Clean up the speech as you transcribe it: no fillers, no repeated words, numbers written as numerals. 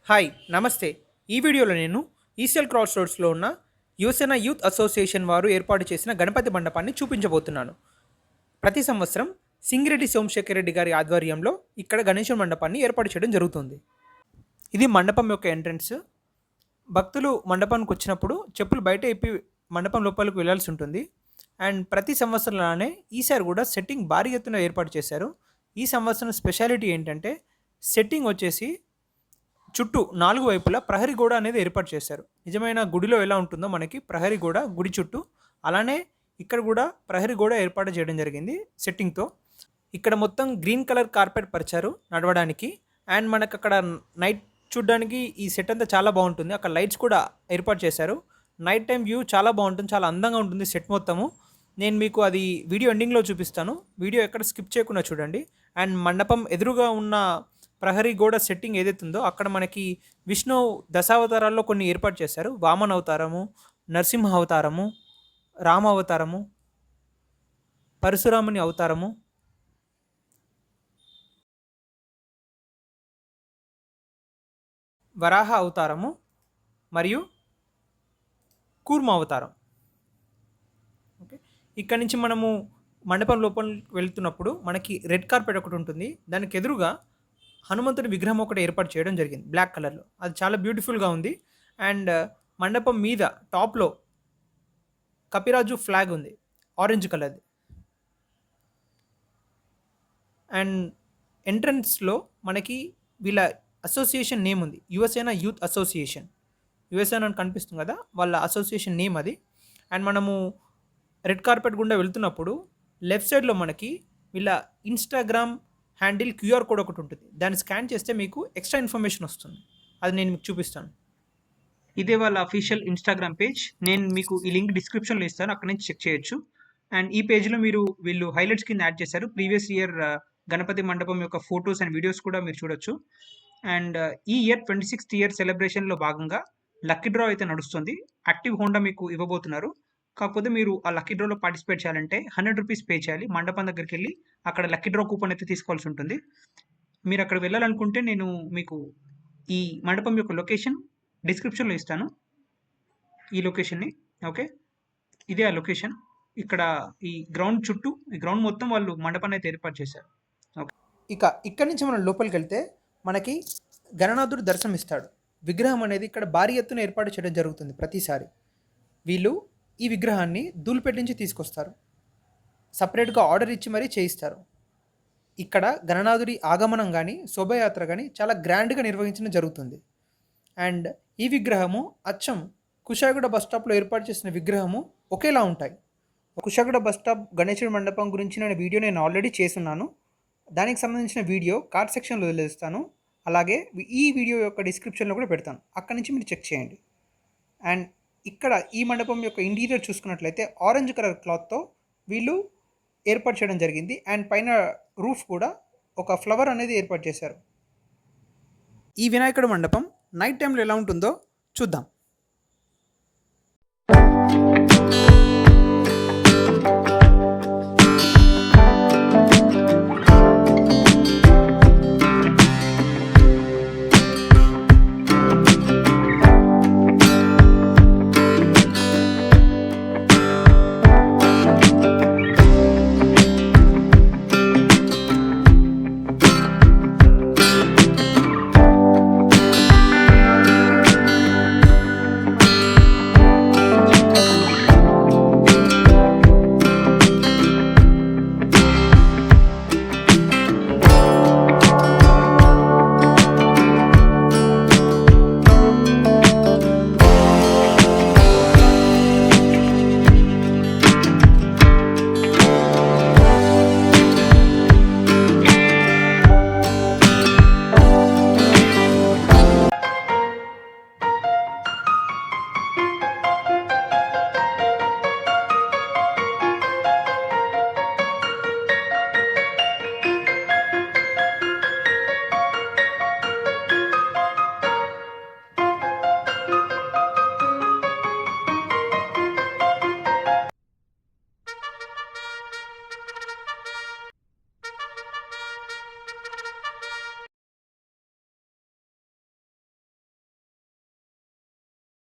Hi నమస్తే. ఈ వీడియోలో నేను ఈసీఎల్ క్రాస్ రోడ్స్లో ఉన్న యువసేన యూత్ అసోసియేషన్ వారు ఏర్పాటు చేసిన గణపతి మండపాన్ని చూపించబోతున్నాను. ప్రతి సంవత్సరం సింగిరెడ్డి సోమశేఖర్ రెడ్డి గారి ఆధ్వర్యంలో ఇక్కడ గణేశ మండపాన్ని ఏర్పాటు చేయడం జరుగుతుంది. ఇది మండపం యొక్క ఎంట్రన్స్. భక్తులు మండపానికి వచ్చినప్పుడు చెప్పులు బయట ఇప్పి మండపం లోపలికి వెళ్ళాల్సి ఉంటుంది. అండ్ ప్రతి సంవత్సరంలానే ఈసారి కూడా సెట్టింగ్ భారీ ఎత్తున ఏర్పాటు చేశారు. ఈ సంవత్సరం స్పెషాలిటీ ఏంటంటే సెట్టింగ్ వచ్చేసి చుట్టూ 4 వైపులా ప్రహరీ గోడ అనేది ఏర్పాటు చేశారు. నిజమైన గుడిలో ఎలా ఉంటుందో మనకి ప్రహరీ గోడ గుడి చుట్టూ, అలానే ఇక్కడ కూడా ప్రహరీ గోడ ఏర్పాటు చేయడం జరిగింది సెట్టింగ్తో. ఇక్కడ మొత్తం గ్రీన్ కలర్ కార్పెట్ పరిచారు నడవడానికి. అండ్ మనకు అక్కడ నైట్ చూడడానికి ఈ సెట్ అంతా చాలా బాగుంటుంది. అక్కడ లైట్స్ కూడా ఏర్పాటు చేశారు. నైట్ టైం వ్యూ చాలా బాగుంటుంది, చాలా అందంగా ఉంటుంది సెట్ మొత్తము. నేను మీకు అది వీడియో ఎండింగ్లో చూపిస్తాను. వీడియో ఎక్కడ స్కిప్ చేయకుండా చూడండి. అండ్ మండపం ఎదురుగా ఉన్న ప్రహరీ గోడ సెట్టింగ్ ఏదైతుందో అక్కడ మనకి విష్ణు దశావతారాల్లో కొన్ని ఏర్పాటు చేశారు. వామన అవతారము, నరసింహ అవతారము, రామ అవతారము, పరశురాముని అవతారము, వరాహ అవతారము మరియు కూర్మ అవతారం. ఓకే, ఇక్కడి నుంచి మనము మండపం లోపల వెళ్తున్నప్పుడు మనకి రెడ్ కార్పెట్ ఒకటి ఉంటుంది. దానికి ఎదురుగా హనుమంతుడి విగ్రహం ఒకటి ఏర్పాటు చేయడం జరిగింది బ్లాక్ కలర్లో. అది చాలా బ్యూటిఫుల్గా ఉంది. అండ్ మండపం మీద టాప్లో కపిరాజు ఫ్లాగ్ ఉంది, ఆరెంజ్ కలర్ది. అండ్ ఎంట్రన్స్లో మనకి వీళ్ళ అసోసియేషన్ నేమ్ ఉంది, యువసేన యూత్ అసోసియేషన్. యువసేన అని కనిపిస్తుంది కదా, వాళ్ళ అసోసియేషన్ నేమ్ అది. అండ్ మనము రెడ్ కార్పెట్ గుండా వెళ్తున్నప్పుడు లెఫ్ట్ సైడ్లో మనకి వీళ్ళ ఇన్స్టాగ్రామ్ హ్యాండిల్ క్యూఆర్ కోడ్ ఒకటి ఉంటుంది. దాన్ని స్కాన్ చేస్తే మీకు ఎక్స్ట్రా ఇన్ఫర్మేషన్ వస్తుంది. అది నేను మీకు చూపిస్తాను. ఇదే వాళ్ళ అఫీషియల్ ఇన్స్టాగ్రామ్ పేజ్. నేను మీకు ఈ లింక్ డిస్క్రిప్షన్లో ఇస్తాను, అక్కడ నుంచి చెక్ చేయొచ్చు. అండ్ ఈ పేజ్లో వీళ్ళు హైలైట్స్ కింద యాడ్ చేశారు. ప్రీవియస్ ఇయర్ గణపతి మండపం యొక్క ఫొటోస్ అండ్ వీడియోస్ కూడా మీరు చూడొచ్చు. అండ్ ఈ ఇయర్ 26th ఇయర్ సెలబ్రేషన్లో భాగంగా లక్కీ డ్రా అయితే నడుస్తుంది. యాక్టివ్ హోండా మీకు ఇవ్వబోతున్నారు. కాకపోతే మీరు ఆ లక్కీ డ్రాలో పార్టిసిపేట్ చేయాలంటే 100 రూపీస్ పే చేయాలి. మండపం దగ్గరికి వెళ్ళి అక్కడ లక్కీ డ్రా కూపన్ అయితే తీసుకోవాల్సి ఉంటుంది. మీరు అక్కడ వెళ్ళాలనుకుంటే నేను మీకు ఈ మండపం యొక్క లొకేషన్ డిస్క్రిప్షన్లో ఇస్తాను, ఈ లొకేషన్ని. ఓకే, ఇదే ఆ లొకేషన్. ఇక్కడ ఈ గ్రౌండ్ చుట్టూ, ఈ గ్రౌండ్ మొత్తం వాళ్ళు మండపాన్ని అయితే ఏర్పాటు చేశారు. ఓకే, ఇక్కడి నుంచి మనం లోపలికి వెళ్తే మనకి గణనాథుడు దర్శనం ఇస్తాడు. విగ్రహం అనేది ఇక్కడ భారీ ఎత్తున ఏర్పాటు చేయడం జరుగుతుంది ప్రతిసారి. వీళ్ళు ఈ విగ్రహాన్ని ధూళిపేట నుంచి తీసుకొస్తారు, సపరేట్గా ఆర్డర్ ఇచ్చి మరీ చేయిస్తారు. ఇక్కడ గణనాథుడి ఆగమనం కానీ శోభయాత్ర కానీ చాలా గ్రాండ్గా నిర్వహించడం జరుగుతుంది. అండ్ ఈ విగ్రహము అచ్చం కుషాయిగూడ బస్ స్టాప్లో ఏర్పాటు చేసిన విగ్రహము ఒకేలా ఉంటాయి. కుషాయిగూడ బస్ స్టాప్ గణేశుడి మండపం గురించి నేను వీడియో ఆల్రెడీ చేస్తున్నాను. దానికి సంబంధించిన వీడియో కార్డ్ సెక్షన్లో వదిలేస్తాను. అలాగే ఈ వీడియో యొక్క డిస్క్రిప్షన్లో కూడా పెడతాను, అక్కడి నుంచి మీరు చెక్ చేయండి. అండ్ ఇక్కడ ఈ మండపం యొక్క ఇంటీరియర్ చూసుకున్నట్లయితే ఆరెంజ్ కలర్ క్లాత్తో వీళ్ళు ఏర్పాటు చేయడం జరిగింది. అండ్ పైన రూఫ్ కూడా ఒక ఫ్లవర్ అనేది ఏర్పాటు చేశారు. ఈ వినాయకుడి మండపం నైట్ టైంలో ఎలా ఉంటుందో చూద్దాం.